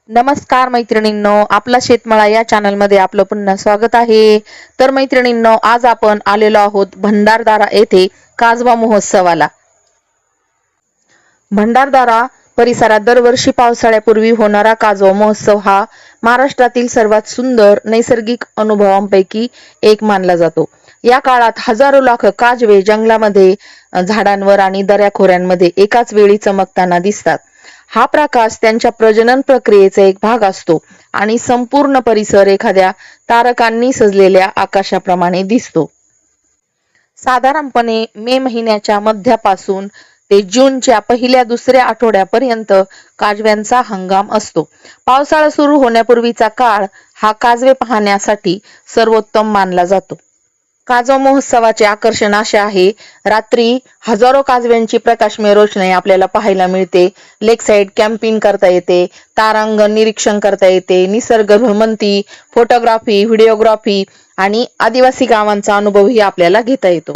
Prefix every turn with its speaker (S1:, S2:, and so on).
S1: नमस्कार मैत्रिणींनो, आपला शेतमळा या चॅनल मध्ये आपलं पुन्हा स्वागत आहे। तर मैत्रिणींनो, आज आपण आलेलो आहोत भंडारदरा येथे काजवा महोत्सवाला। भंडारदरा परिसरात दरवर्षी पावसाळ्यापूर्वी होणारा काजवा महोत्सव हा महाराष्ट्रातील सर्वात सुंदर नैसर्गिक अनुभवांपैकी एक मानला जातो। या काळात हजारो लाख काजवे जंगलामध्ये, झाडांवर आणि दऱ्याखोऱ्यांमध्ये एकाच वेळी चमकताना दिसतात। हा प्रकाश त्यांच्या प्रजनन प्रक्रियेचा एक भाग असतो आणि संपूर्ण परिसर एखाद्या तारकांनी सजलेल्या आकाशाप्रमाणे दिसतो। साधारणपणे मे महिन्याच्या मध्यापासून ते जूनच्या पहिल्या दुसऱ्या आठवड्यापर्यंत काजव्यांचा हंगाम असतो। पावसाळा सुरू होण्यापूर्वीचा काळ हा काजवे पाहण्यासाठी सर्वोत्तम मानला जातो। काजवा महोत्सवाचे आकर्षण असे आहे, रात्री हजारो काजव्यांची प्रकाशमय रोषणाई आपल्याला पाहायला मिळते। लेक साइड कॅम्पिंग करता येते, तारांगण निरीक्षण करता येते, निसर्ग भ्रमंती, फोटोग्राफी, व्हिडिओग्राफी आणि आदिवासी गावांचा अनुभवही आपल्याला घेता येतो।